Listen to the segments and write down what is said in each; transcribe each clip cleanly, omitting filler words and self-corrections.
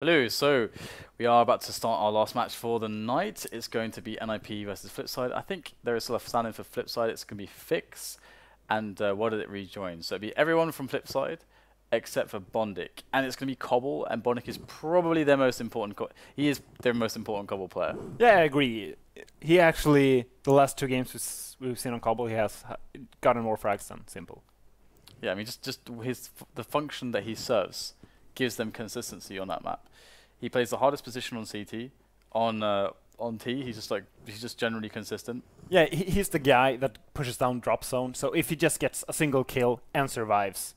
Hello, so we are about to start our last match for the night. It's going to be NiP versus FlipSide. I think there is still a stand-in for FlipSide. It's going to be Fix and WorldEdit rejoin. So it'll be everyone from FlipSide except for Bondik. And it's going to be Cobble, and Bondik is probably their most important. He is their most important Cobble player. Yeah, I agree. He actually, the last two games we've seen on Cobble, he has gotten more frags than Simple. Yeah, I mean, just the function that he serves gives them consistency on that map. He plays the hardest position on CT. On T, he's just generally consistent. Yeah, he's the guy that pushes down drop zone. So if he just gets a single kill and survives,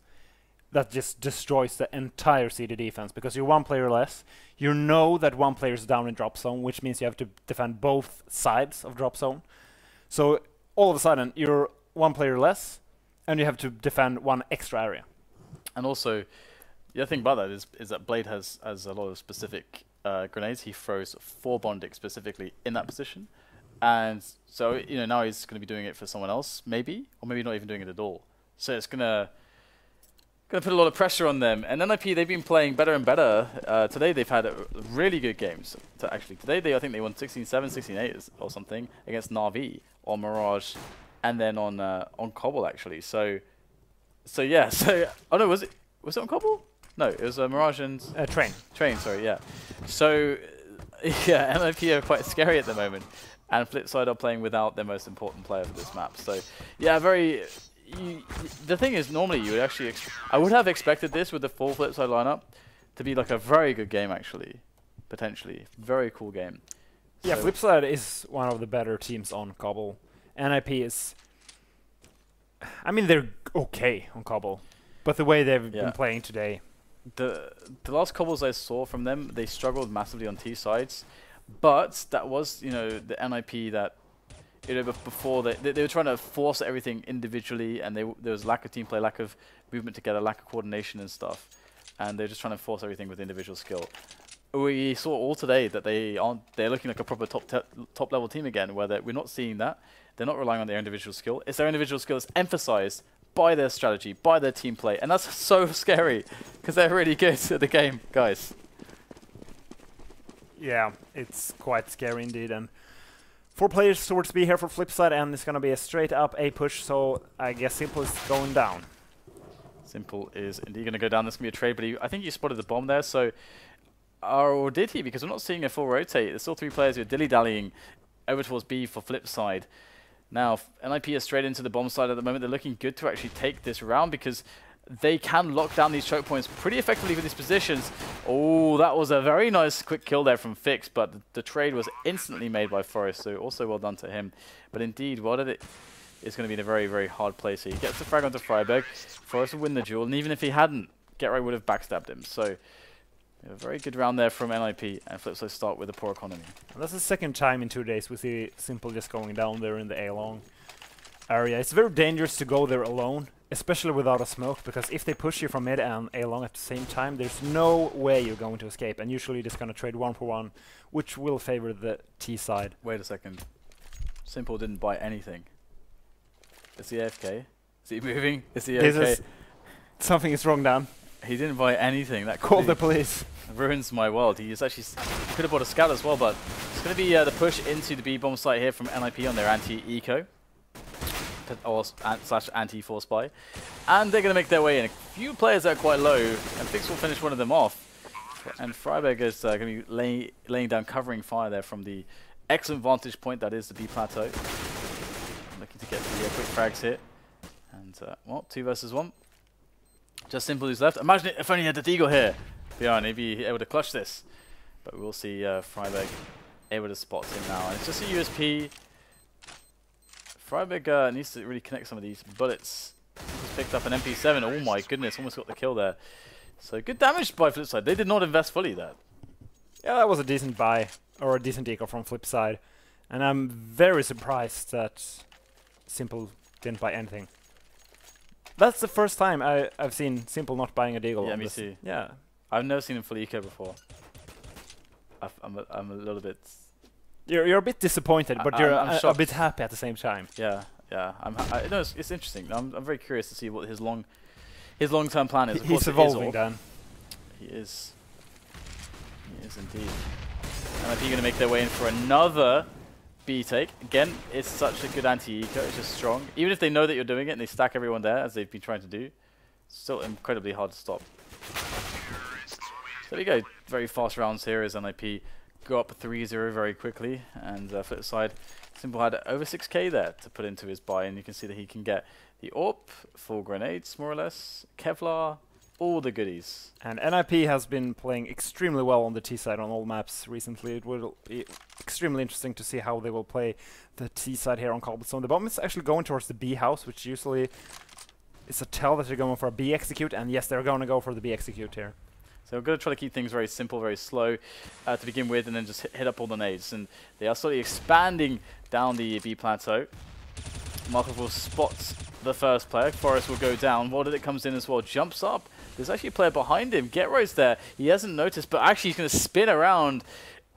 that just destroys the entire CT defense, because you're one player less. You know that one player is down in drop zone, which means you have to defend both sides of drop zone. So all of a sudden, you're one player less, and you have to defend one extra area. And also, the other thing about that is that Blade has a lot of specific grenades. He throws for Bondik specifically in that position, and so now he's going to be doing it for someone else, maybe, or maybe not even doing it at all. So it's gonna put a lot of pressure on them. And NiP, they've been playing better and better. Today they've had really good games. Today I think they won 16-7, 16-8 or something against Na'Vi on Mirage, and then on Cobble actually. So yeah. So oh no, was it on Cobble? No, it was Mirage and Train. Train, sorry, yeah. So yeah, NiP are quite scary at the moment, and FlipSide are playing without their most important player for this map. So yeah, the thing is, normally you would actually I would have expected this with the full FlipSide lineup to be like a very good game actually, potentially very cool game. Yeah, So FlipSide is one of the better teams on Cobble. NiP is, I mean, they're okay on Cobble, but the way they've been playing today. The last Cobbles I saw from them, they struggled massively on T sides, but that was the NiP that before they were trying to force everything individually, and there was lack of team play, lack of movement together, lack of coordination and stuff, and they're just trying to force everything with individual skill. We saw all today that they're looking like a proper top level team again, where we're not seeing that. They're not relying on their individual skill. It's their individual skill that's emphasized by their strategy, by their team play, and that's so scary because they're really good at the game, guys. Yeah, it's quite scary indeed. And 4 players towards B here for FlipSide, and it's gonna be a straight up A push. So I guess Simple is going down. Simple is indeed going to go down. There's going to be a trade, but I think he spotted the bomb there. So, or did he? Because we're not seeing a full rotate. There's still 3 players who are dilly-dallying over towards B for FlipSide. Now, NiP is straight into the bomb side at the moment. They're looking good to actually take this round because they can lock down these choke points pretty effectively with these positions. Oh, that was a very nice quick kill there from Fix, but the trade was instantly made by Forest, so also well done to him. But indeed, WorldEdit is going to be in a very, very hard place here. He gets the frag onto Friberg. Forest will win the duel, and even if he hadn't, GetRight would have backstabbed him. So a very good round there from NiP, and FlipSide start with a poor economy. That's the second time in 2 days we see Simple just going down there in the A-long area. It's very dangerous to go there alone, especially without a smoke, because if they push you from mid and A-long at the same time, there's no way you're going to escape, and usually you're just going to trade 1-for-1, which will favor the T side. Wait a second. Simple didn't buy anything. Is he AFK? Is he moving? Is he okay? Something is wrong, Dan. He didn't buy anything. That Call the police. Ruins my world. He could have bought a scout as well, but it's going to be the push into the B bomb site here from NiP on their anti-eco or slash anti-force spy, and they're going to make their way in. A few players that are quite low, and Fix will finish one of them off. And Friberg is going to be laying down covering fire there from the excellent vantage point that is the B plateau. Looking to get the quick frags hit, and well, 2 versus 1. Just Simple who's left. Imagine it if only he had the Deagle here. Beyond, he'd be able to clutch this. But we'll see Friberg able to spot him now. And it's just a USP. Friberg needs to really connect some of these bullets. He's picked up an MP7. Oh my goodness, almost got the kill there. So good damage by FlipSide. They did not invest fully there. Yeah, that was a decent buy, or a decent eco from FlipSide. And I'm very surprised that Simple didn't buy anything. That's the first time I've seen Simple not buying a Deagle. Yeah, me too. Yeah. I've never seen him full eco before. I'm a little bit... You're a bit disappointed, but you're a bit happy at the same time. Yeah, yeah. No, it's interesting. I'm very curious to see what his long-term plan is. He's evolving, Dan. He is. is indeed. NiP going to make their way in for another B take. Again, it's such a good anti-eco, it's just strong. Even if they know that you're doing it and they stack everyone there, as they've been trying to do, still incredibly hard to stop. So there you go, very fast rounds here as NiP go up 3-0 very quickly, and FlipSide, Simple had over 6k there to put into his buy, and you can see that he can get the AWP, 4 grenades more or less, Kevlar, all the goodies. And NiP has been playing extremely well on the T side on all maps recently. It will be extremely interesting to see how they will play the T side here on Cobblestone. The bomb is actually going towards the B house, which usually is a tell that they're going for a B execute, and yes, they're going to go for the B execute here. So we're going to try to keep things very simple, very slow to begin with, and then just hit up all the nades. And they are slowly expanding down the B plateau. Markelov will spot the first player. Forest will go down. WorldEdit comes in as well, jumps up. There's actually a player behind him. Getro's there. He hasn't noticed, but actually he's going to spin around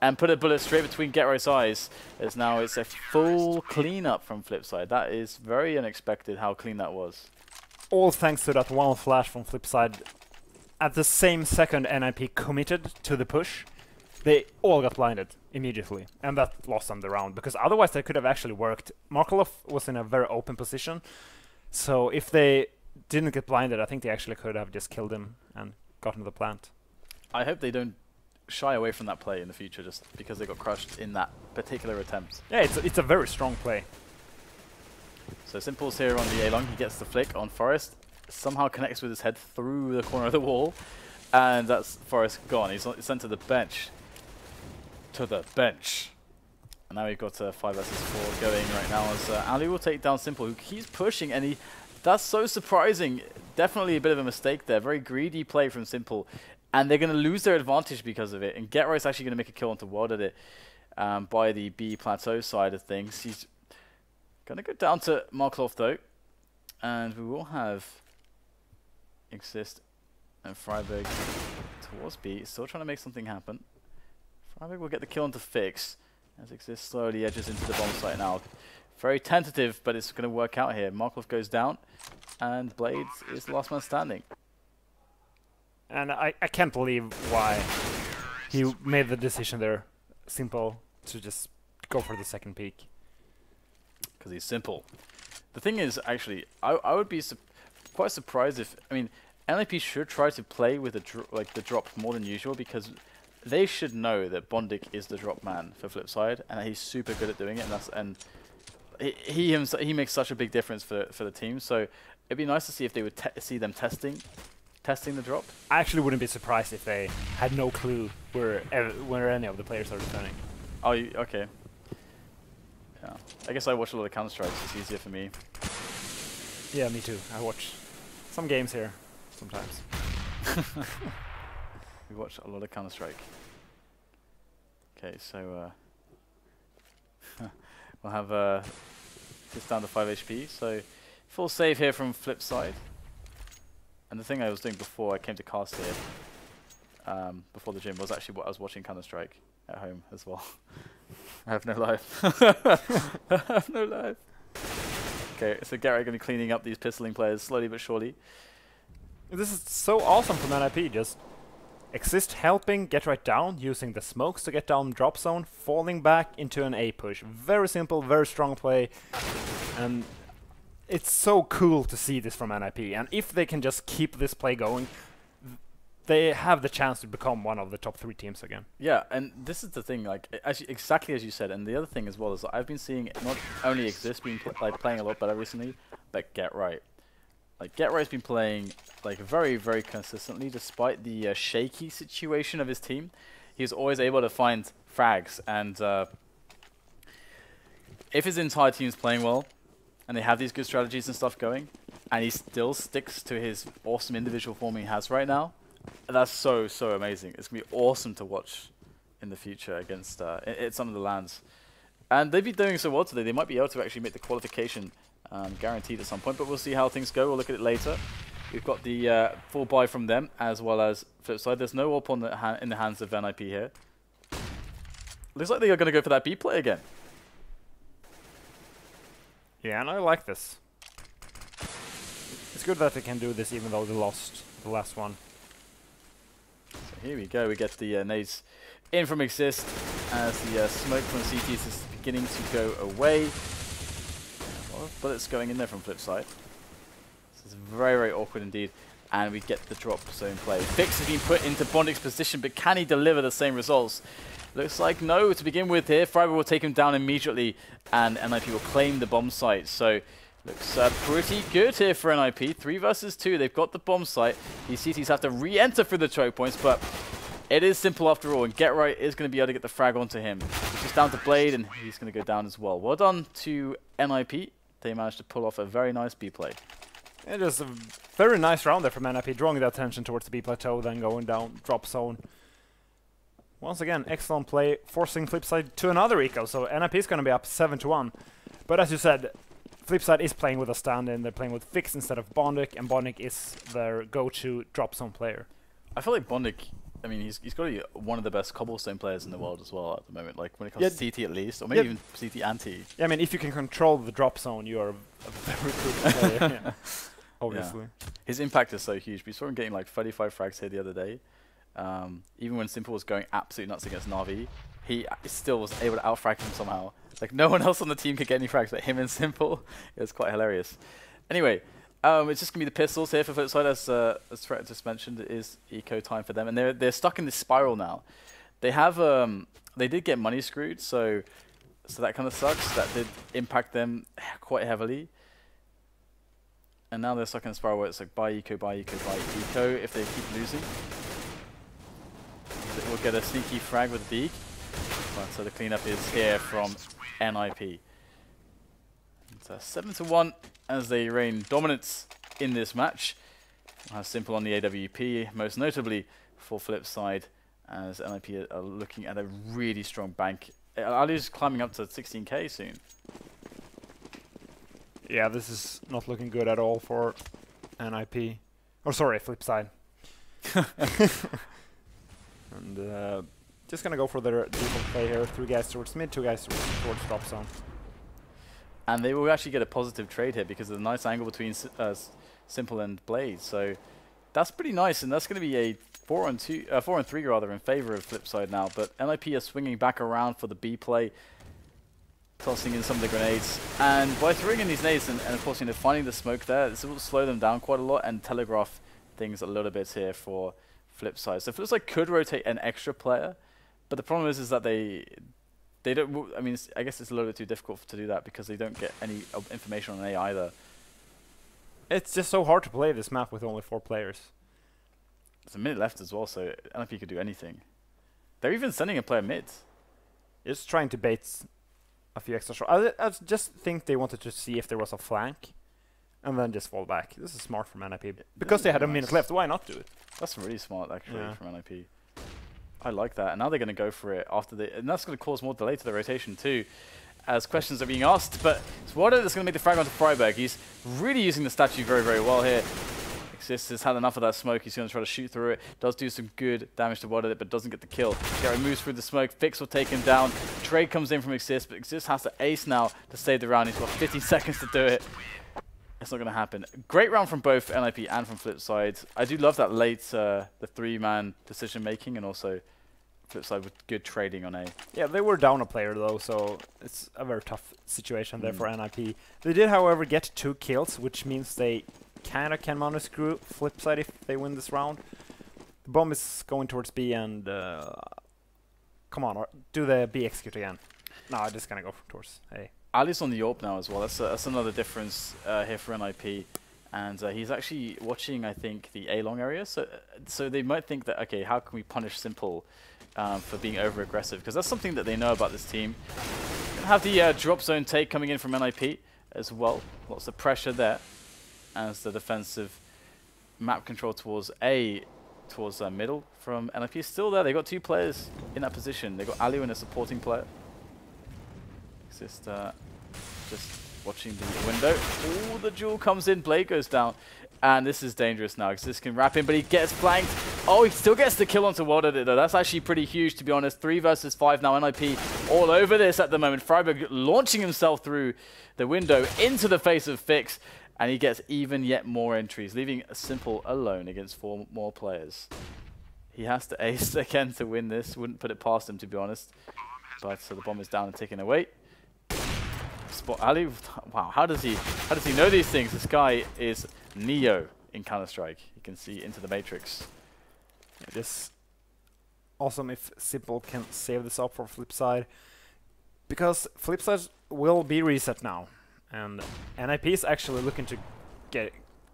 and put a bullet straight between Getro's eyes. As now it's a full cleanup from FlipSide. That is very unexpected how clean that was. All thanks to that one flash from FlipSide. At the same second NiP committed to the push, they all got blinded immediately, and that lost them the round, because otherwise they could have actually worked. Markelov was in a very open position, so if they didn't get blinded, I think they actually could have just killed him and gotten the plant. I hope they don't shy away from that play in the future just because they got crushed in that particular attempt. Yeah, it's a very strong play. So Simple's here on the A-long, he gets the flick on Forest, somehow connects with his head through the corner of the wall, and that's Forest gone. He's sent to the bench. To the bench. And now we've got 5 versus 4 going right now as allu will take down Simple, who keeps pushing, and that's so surprising. Definitely a bit of a mistake there. Very greedy play from Simple, and they're going to lose their advantage because of it. And Getro is actually going to make a kill onto WorldEdit by the B plateau side of things. He's going to go down to Markelov though, and we will have Xizt and Friberg towards B, still trying to make something happen. Friberg will get the kill onto Fix as Xizt slowly edges into the bomb site now. Very tentative, but it's going to work out here. Markelov goes down, and Blades is the last man standing. And I can't believe why he made the decision there. Simple to just go for the second peak. Because he's simple. The thing is, actually, I would be quite surprised if, I mean, NiP should try to play with the drop more than usual, because they should know that Bondik is the drop man for FlipSide, and that he's super good at doing it, and he makes such a big difference for the team. So it'd be nice to see if they would see them testing the drop. I actually wouldn't be surprised if they had no clue where any of the players are returning. Oh, okay. Yeah, I guess I watch a lot of Counter-Strike, so it's easier for me. Yeah, me too. I watch some games here sometimes. We watch a lot of Counter-Strike. Okay, so we'll have this down to 5 HP. So full save here from FlipSide. And the thing I was doing before I came to cast here, before the gym, was actually what I was watching Counter-Strike at home as well. I have no life. I have no life. Okay, so Gary going to be cleaning up these pistoling players slowly but surely. This is so awesome from NiP. Just Xizt helping get right down, using the smokes to get down drop zone, falling back into an A push. Very simple, very strong play, and it's so cool to see this from NiP. And if they can just keep this play going, they have the chance to become one of the top 3 teams again. Yeah, and this is the thing, like exactly as you said. And the other thing as well is that I've been seeing not only Xizt being playing a lot better recently, but Get Right. Like Get Right's been playing like very, very consistently, despite the shaky situation of his team. He's always able to find frags, and if his entire team's playing well, and they have these good strategies and stuff going, and he still sticks to his awesome individual form he has right now, that's so amazing. It's gonna be awesome to watch in the future against some of the lands. And they've been doing so well today. They might be able to actually make the qualification guaranteed at some point, but we'll see how things go. We'll look at it later. We've got the full buy from them, as well as FlipSide. There's no AWP on in the hands of NiP here. Looks like they are going to go for that B play again. Yeah, and I like this. It's good that they can do this even though they lost the last one. So here we go. We get the nades in from Xizt as the smoke from CTs is beginning to go away. A lot of bullets going in there from FlipSide. This is very, very awkward indeed. And we get the drop zone play. Fix has been put into Bondik's position, but can he deliver the same results? Looks like no to begin with here. Friberg will take him down immediately, and NiP will claim the bomb site. So looks pretty good here for NiP. 3 versus 2. They've got the bomb site. These CTs have to re-enter through the choke points, but it is simple after all. And Get Right is going to be able to get the frag onto him. He's just down to Blade, and he's going to go down as well. Well done to NiP. They managed to pull off a very nice B play. It was a very nice round there from NiP, drawing the attention towards the B plateau, then going down, drop zone. Once again, excellent play, forcing FlipSide to another eco, so NiP is going to be up 7-1. But as you said, FlipSide is playing with a stand-in, they're playing with Fix instead of Bondik, and Bondik is their go-to drop zone player. I feel like Bondik, I mean, he's got to be one of the best Cobblestone players in the world as well at the moment, like when it comes to CT at least, or maybe even CT and T. Yeah, I mean, if you can control the drop zone, you are a very good player. Yeah. Obviously. Yeah. His impact is so huge. We saw him getting like 35 frags here the other day. Even when Simple was going absolutely nuts against Na'Vi, he still was able to outfrag him somehow. Like no one else on the team could get any frags but him and Simple. It was quite hilarious. Anyway, it's just gonna be the pistols here for FlipSide, as Fred just mentioned. It is eco time for them, and they're stuck in this spiral now. They have they did get money screwed, so that kind of sucks. That did impact them quite heavily. And now they're stuck in a spiral where it's like buy eco, buy eco, buy eco. If they keep losing, we'll get a sneaky frag with Deeg. So the cleanup is here from NiP. It's 7-1 as they reign dominance in this match. Simple on the AWP, most notably for FlipSide, as NiP are looking at a really strong bank. Allu's climbing up to 16k soon. Yeah, this is not looking good at all for NiP. Or sorry, FlipSide. And just gonna go for their default play here. 3 guys towards mid, 2 guys towards drop zone. And they will actually get a positive trade here because of the nice angle between Simple and Blade. So that's pretty nice, and that's going to be a 4-3 rather in favor of FlipSide now. But NiP are swinging back around for the B play, tossing in some of the grenades, and by throwing in these nades and of course finding the smoke there, this will slow them down quite a lot and telegraph things a little bit here for FlipSide. So FlipSide could rotate an extra player, but the problem is that they don't. I mean, I guess it's a little bit too difficult to do that because they don't get any information on A either. It's just so hard to play this map with only 4 players. There's a minute left as well, so NiP could do anything. They're even sending a player mid. Just trying to bait a few extra shots. I just think they wanted to see if there was a flank, and then just fall back. This is smart from NiP. Because they had a minute left, why not do it? That's really smart, actually, from NiP. I like that. And now they're going to go for it after the... And that's going to cause more delay to the rotation, too, as questions are being asked. But it's WorldEdit that's going to make the frag onto Friberg. He's really using the statue very, very well here. Xizt has had enough of that smoke. He's going to try to shoot through it. Does do some good damage to WorldEdit, but doesn't get the kill. Gary moves through the smoke. Fix will take him down. Trade comes in from Xizt, but Xizt has to ace now to save the round. He's got 15 seconds to do it. It's not going to happen. Great round from both NiP and from FlipSide. I do love that late, the 3-man decision making, and also FlipSide with good trading on A. Yeah, they were down a player though, so it's a very tough situation there for NiP. They did, however, get 2 kills, which means they kind of can mono screw FlipSide if they win this round. The bomb is going towards B, and come on, do the B execute again. No, I'm just gonna go towards A. Ali's on the AWP now as well. That's another difference here for NiP. And he's actually watching, I think, the A long area. So they might think that, okay, how can we punish Simple for being over-aggressive? Because that's something that they know about this team. Gonna have the drop zone take coming in from NiP as well. Lots of pressure there as the defensive map control towards A, towards middle from NiP is still there. They got 2 players in that position. They got allu and a supporting player. Just watching the window. Oh, the duel comes in. Blade goes down. And this is dangerous now. Xizt can wrap in, but he gets flanked. Oh, he still gets the kill onto WorldEdit, though. That's actually pretty huge, to be honest. 3 versus 5 now. NiP all over this at the moment. Friberg launching himself through the window into the face of Fix. And he gets even yet more entries, leaving Simple alone against 4 more players. He has to ace again to win this. Wouldn't put it past him, to be honest. But so the bomb is down and taken away. Spot allu. Wow, how does he know these things? This guy is Neo in Counter-Strike. You can see into the matrix. It is awesome if Simple can save this up for FlipSide, because FlipSide will be reset now, and NiP is actually looking to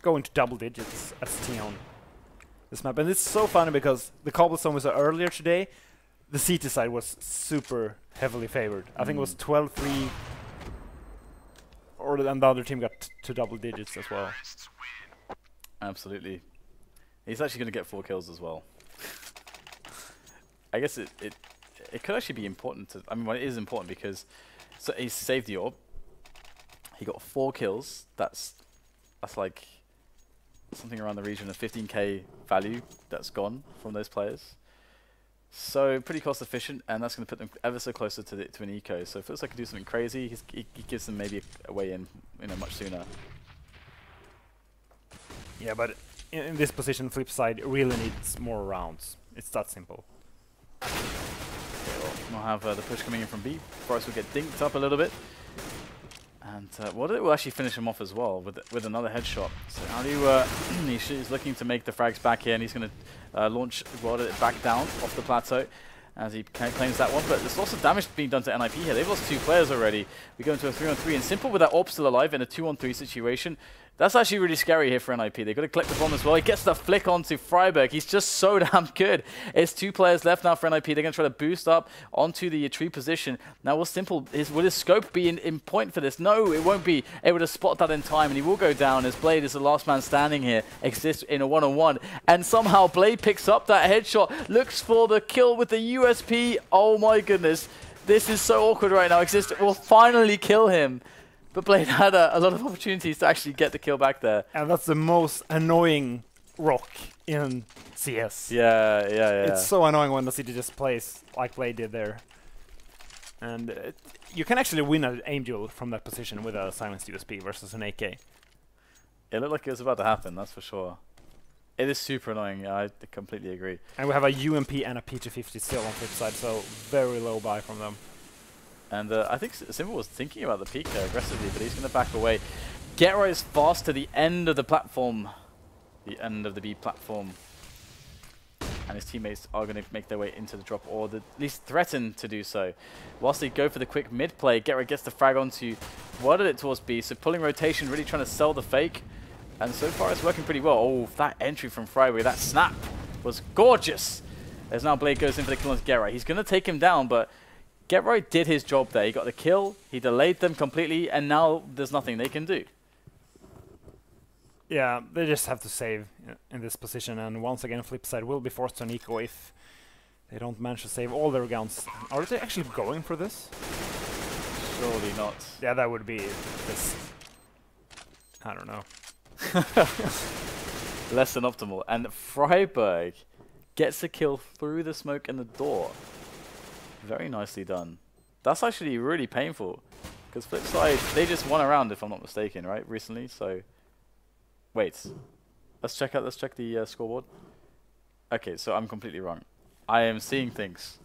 go into double digits as team on this map. And it's so funny because the Cobblestone was earlier today. The CT side was super heavily favored. I think it was 12-3, and the other team got to double digits as well. Absolutely. He's actually going to get 4 kills as well. I guess it could actually be important to... I mean, well, it is important because so he saved the orb. He got 4 kills. That's like something around the region of 15k value that's gone from those players. So pretty cost efficient, and that's going to put them ever so closer to an eco. So if it looks like he can do something crazy, he gives them maybe a way in, much sooner. Yeah, but in this position, FlipSide really needs more rounds. It's that simple. Okay, well, we'll have the push coming in from B. Forrest will get dinked up a little bit. And WorldEdit will actually finish him off as well with another headshot. So allu, he's looking to make the frags back here, and he's going to launch WorldEdit back down off the plateau as he claims that one. But there's lots of damage being done to NiP here. They've lost 2 players already. We go into a 3-on-3, and Simple with that AWP still alive in a 2-on-3 situation. That's actually really scary here for NiP. They've got to collect the bomb as well. He gets the flick onto Friberg. He's just so damn good. It's 2 players left now for NiP. They're going to try to boost up onto the tree position. Now, will Simple, will his scope be in point for this? No, it won't be able to spot that in time, and he will go down as Blade is the last man standing here, exists in a 1-on-1. And somehow Blade picks up that headshot, looks for the kill with the USP. Oh my goodness. This is so awkward right now. Xizt will finally kill him. But Blade had a lot of opportunities to actually get the kill back there. And that's the most annoying rock in CS. Yeah. It's so annoying when the city just plays like Blade did there. And you can actually win an aim duel from that position with a silenced USP versus an AK. It looked like it was about to happen, that's for sure. It is super annoying, I completely agree. And we have a UMP and a P250 still on FlipSide, so very low buy from them. And I think Simple was thinking about the peak there aggressively, but he's going to back away. Yegor is fast to the end of the platform. The end of the B platform. And his teammates are going to make their way into the drop, or at least threaten to do so. Whilst they go for the quick mid play, Yegor gets the frag onto WorldEdit towards B, so pulling rotation, really trying to sell the fake. And so far it's working pretty well. Oh, that entry from Friberg, that snap was gorgeous. As now Blade goes in for the kill on Yegor. He's going to take him down, but Yegor did his job there. He got the kill, he delayed them completely, and now there's nothing they can do. Yeah, they just have to save in this position, and once again FlipSide will be forced to an eco if they don't manage to save all their guns. Are they actually going for this? Surely not. Yeah, that would be this. I don't know. Less than optimal. And Friberg gets a kill through the smoke and the door. Very nicely done. That's actually really painful, because FlipSide, they just won a round, if I'm not mistaken, right, recently. So wait, let's check the scoreboard. Okay, so I'm completely wrong. I am seeing things.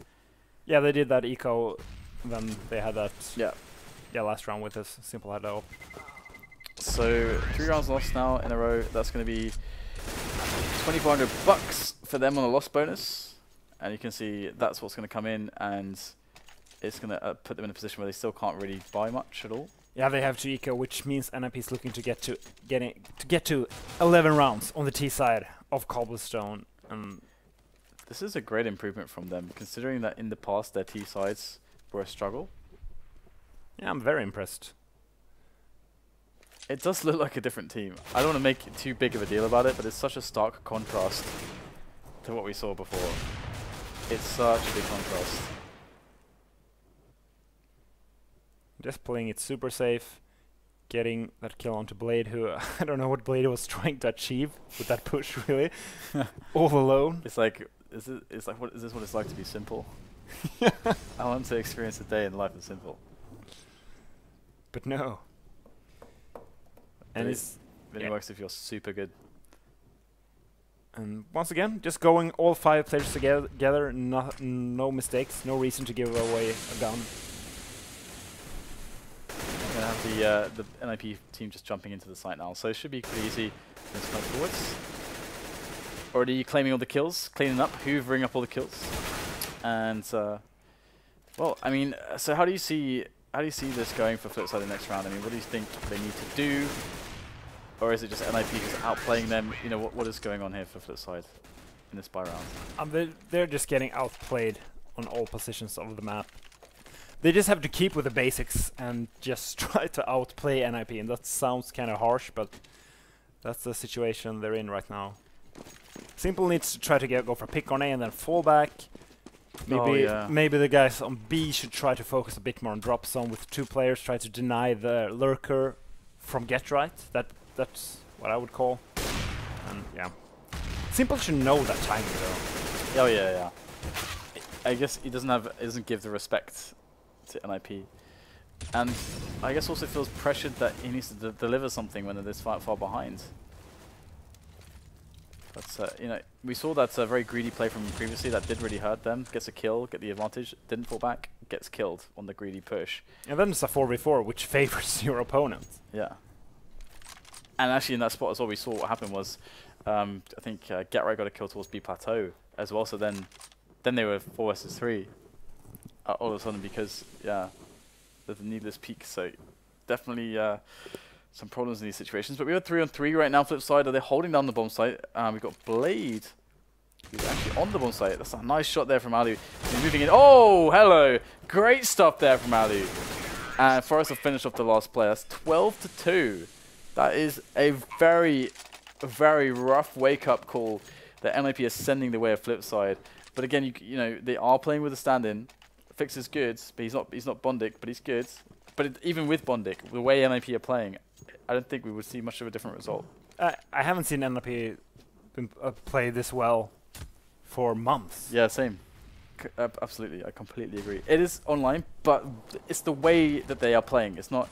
Yeah, they did that eco, then they had that. Yeah, last round with this Simple had up. So 3 rounds lost now in a row. That's going to be $2,400 for them on a loss bonus. And you can see that's what's going to come in, and it's going to put them in a position where they still can't really buy much at all. Yeah, they have to eco, which means NiP is looking to get to 11 rounds on the T side of Cobblestone. This is a great improvement from them, considering that in the past their T sides were a struggle. Yeah, I'm very impressed. It does look like a different team. I don't want to make too big of a deal about it, but it's such a stark contrast to what we saw before. It's such a big contrast. Just playing it super safe, getting that kill onto Blade, who I don't know what Blade was trying to achieve with that push, really. All alone. It's like, is this what it's like to be Simple? I want to experience a day in life that's Simple. But no. And it only works if you're super good. And once again, just going all 5 players together, no mistakes, no reason to give away a gun. We're going to have the NiP team just jumping into the site now, so it should be pretty easy to smoke forwards. Already claiming all the kills, cleaning up, hoovering up all the kills. And, well, I mean, so how do you see this going for FlipSide the next round? I mean, what do you think they need to do? Or is it just NiP just outplaying them? You know, what is going on here for FlipSide in this buy round? They're just getting outplayed on all positions of the map. They just have to keep with the basics and just try to outplay NiP. And that sounds kind of harsh, but that's the situation they're in right now. Simple needs to try to go for pick on A and then fall back. Maybe the guys on B should try to focus a bit more on drop zone with 2 players, try to deny the lurker from get right. That's what I would call. And yeah. Simple should know that timing though. Oh yeah. I guess he doesn't give the respect to NiP. And I guess also feels pressured that he needs to deliver something when they're this far behind. But you know, we saw that very greedy play from previously that did really hurt them. Gets a kill, get the advantage, didn't fall back, gets killed on the greedy push. And then it's a 4v4, which favors your opponent. Yeah. And actually in that spot as well, we saw what happened was, I think Get Right got a kill towards B Plateau as well. So then they were 4 vs 3 all of a sudden because, yeah, there's a needless peak. So definitely some problems in these situations. But we have 3-on-3 right now, FlipSide. They're holding down the bomb site. We've got Blade, who's actually on the bomb site. That's a nice shot there from allu. He's moving in. Oh, hello. Great stuff there from allu. And Forest have finished off the last play. That's 12-2. That is a very, very rough wake-up call that NiP is sending the way of FlipSide. But again, you know, they are playing with a stand-in. Fix is good, but he's not Bondik, but he's good. But even with Bondik, the way NiP are playing, I don't think we would see much of a different result. I haven't seen NiP play this well for months. Yeah, same. Absolutely, I completely agree. It is online, but it's the way that they are playing. It's not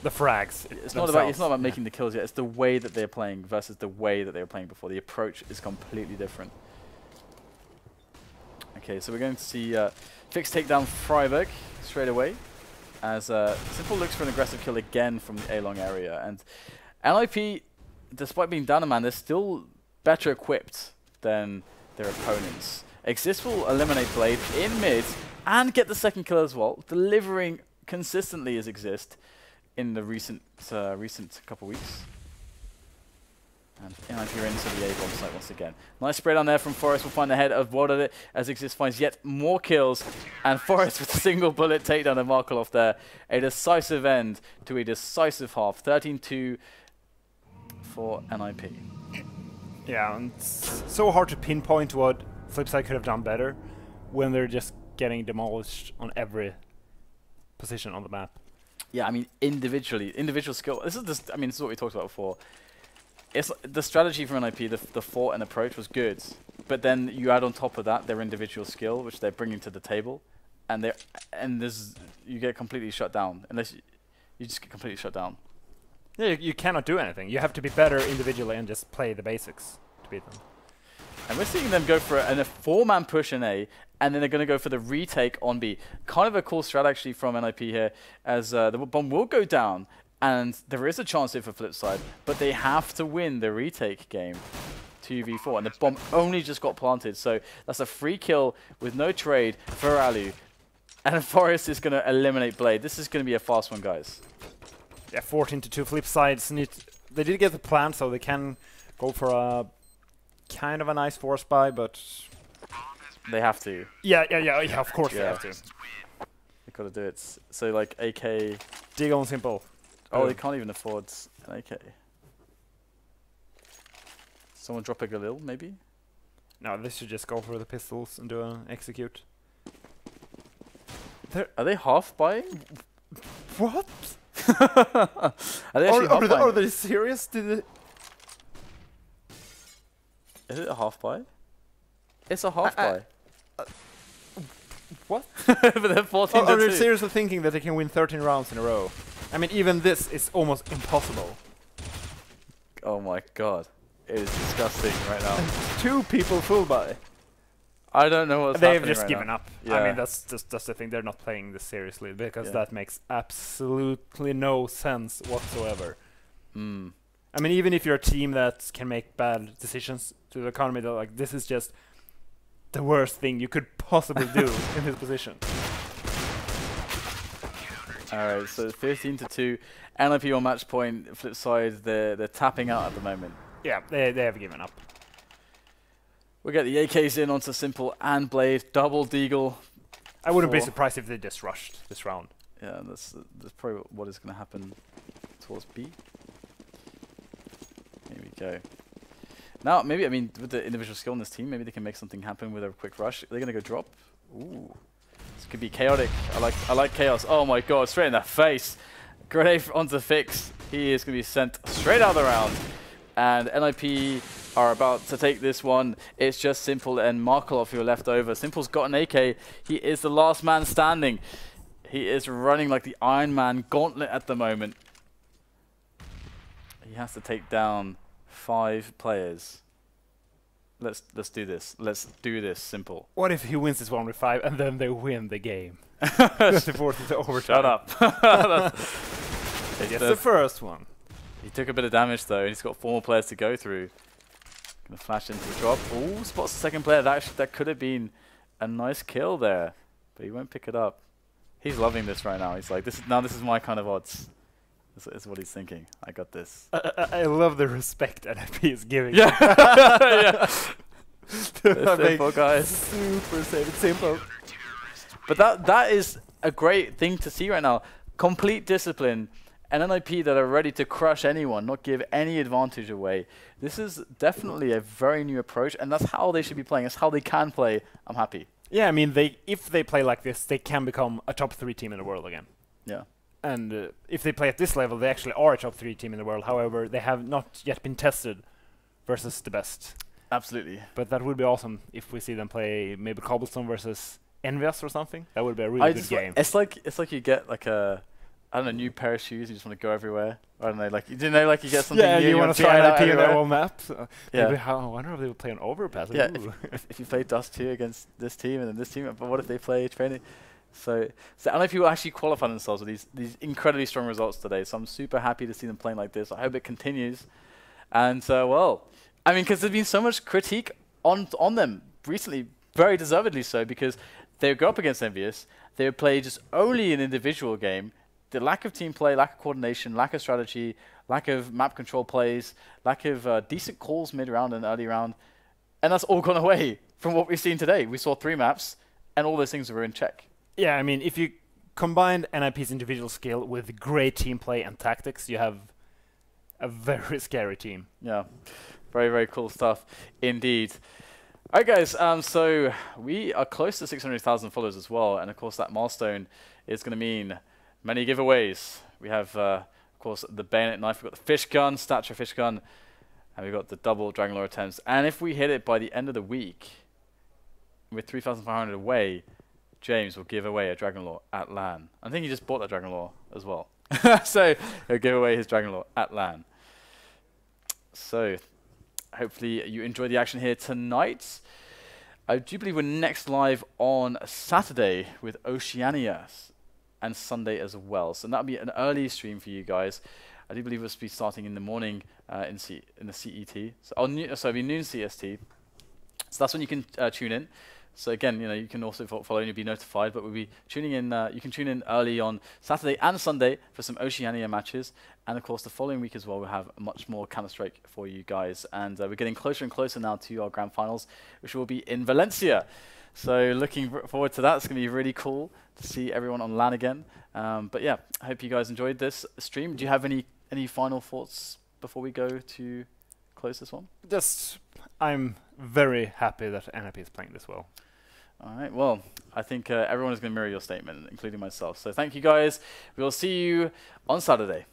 the frags. It's not about making the kills yet. It's the way that they're playing versus the way that they were playing before. The approach is completely different. Okay, so we're going to see Fix take down Friberg straight away, as Simple looks for an aggressive kill again from the A-long area. And NiP, despite being down a man, they're still better equipped than their opponents. Xizt will eliminate Blade in mid and get the second kill as well, delivering consistently as Xizt in the recent couple weeks. And NiP are into the A-bomb site once again. Nice spray down there from Forest. Will find the head of WorldEdit as Xizt finds yet more kills. And Forest with a single bullet takedown of Markelov there. A decisive end to a decisive half. 13-2 for NiP. Yeah, and it's so hard to pinpoint what FlipSide could have done better when they're just getting demolished on every position on the map. Yeah, I mean, individual skill. This is what we talked about before. It's the strategy from NiP, the fort and approach was good, but then you add on top of that their individual skill, which they're bringing to the table, and you get completely shut down unless you just get completely shut down. Yeah, you cannot do anything. You have to be better individually and just play the basics to beat them. And we're seeing them go for a 4-man push in A, and then they're going to go for the retake on B. Kind of a cool strat actually from NiP here, as the bomb will go down. And there is a chance here for FlipSide, but they have to win the retake game 2v4. And the bomb only just got planted, so that's a free kill with no trade for allu. And Forest is going to eliminate Blade. This is going to be a fast one, guys. Yeah, 14-2 FlipSide. They did get the plan, so they can go for a kind of a nice force buy, but they have to. Yeah, of course they have to. They got to do it. So like AK... Dig on Simple. Oh, they can't even afford an AK. Someone drop a Galil, maybe? No, they should just go for the pistols and do an execute. Are they half buying? What? Are they actually half buying? Are they serious? Is it a half buy? It's a half buy. What? But they're 14 Are they seriously thinking that they can win 13 rounds in a row? I mean, even this is almost impossible. Oh my god. is disgusting right now. 2 people full buy. I don't know what's happening. They've just right given now. up. Yeah. I mean, that's the thing. They're not playing this seriously because that makes absolutely no sense whatsoever. Mm. I mean, even if you're a team that can make bad decisions to the economy, they're like, this is just the worst thing you could possibly do in this position. Alright, so 15-2. NiP on match point. FlipSide, they're tapping out at the moment. Yeah, they have given up. We get the AKs in onto Simple and Blade. Double Deagle. I wouldn't be surprised if they just rushed this round. Yeah, that's probably what is going to happen towards B. Here we go. Now, maybe, I mean, with the individual skill in this team, maybe they can make something happen with a quick rush. They're going to go drop. Ooh. This could be chaotic. I like chaos. Oh my god, straight in the face. Grenade onto Fix. He is going to be sent straight out of the round. And NiP are about to take this one. It's just Simple and Markelov who are left over. Simple's got an AK. He is the last man standing. He is running like the Iron Man gauntlet at the moment. He has to take down 5 players. Let's do this. Let's do this, Simple. What if he wins this one with 5 and then they win the game? Because they forced it to overtime. Shut up. It's the first one. He took a bit of damage though, and he's got 4 more players to go through. Gonna flash into the drop. Ooh, spots the second player. That could have been a nice kill there, but he won't pick it up. He's loving this right now. He's like, this is my kind of odds. This is what he's thinking. I got this. I love the respect NiP is giving. Yeah. Yeah. Simple, guys. Super safe. It's simple. But that is a great thing to see right now. Complete discipline. And NiP that are ready to crush anyone, not give any advantage away. This is definitely a very new approach, and that's how they should be playing. That's how they can play. I'm happy. Yeah, I mean, if they play like this, they can become a top 3 team in the world again. Yeah. And if they play at this level, they actually are a top 3 team in the world. However, they have not yet been tested versus the best. Absolutely. But that would be awesome if we see them play maybe Cobblestone versus Envious or something. That would be a really good game. It's like you get like a, I don't know, new pair of shoes. You just want to go everywhere. I don't know, like you like you get something. Yeah, new, you want to try NiP in their whole map. Yeah. Maybe I wonder if they would play an overpass. Yeah. If you play Dust 2 against this team and then this team, but what if they play training? So NiP will actually qualify themselves with these incredibly strong results today. So I'm super happy to see them playing like this. I hope it continues. And well, I mean, because there's been so much critique on them recently, very deservedly so, because they would go up against Envious. They would play just only an individual game. The lack of team play, lack of coordination, lack of strategy, lack of map control plays, lack of decent calls mid-round and early round. And that's all gone away from what we've seen today. We saw 3 maps, and all those things were in check. Yeah, I mean, if you combine NiP's individual skill with great team play and tactics, you have a very scary team. Yeah, very, very cool stuff indeed. All right, guys, so we are close to 600,000 followers as well, and of course that milestone is going to mean many giveaways. We have, of course, the bayonet knife, we've got the fish gun, stature fish gun, and we've got the double Dragon Lore attempts. And if we hit it by the end of the week, with 3,500 away, James will give away a Dragon Lore at LAN. I think he just bought that Dragon Lore as well. So he'll give away his Dragon Lore at LAN. So hopefully you enjoy the action here tonight. I do believe we're next live on Saturday with Oceania and Sunday as well. So that'll be an early stream for you guys. I do believe we'll be starting in the morning in the CET. So it'll be noon CST. So that's when you can tune in. So again, you can also follow and you'll be notified, but we'll be tuning in. You can tune in early on Saturday and Sunday for some Oceania matches. And of course, the following week as well, we'll have much more Counter-Strike for you guys. And we're getting closer and closer now to our grand finals, which will be in Valencia. So looking forward to that. It's going to be really cool to see everyone on LAN again. But yeah, I hope you guys enjoyed this stream. Do you have any final thoughts before we go to close this one? Just, I'm very happy that NiP is playing this well. All right, well, I think everyone is going to mirror your statement, including myself. So thank you guys. We'll see you on Saturday.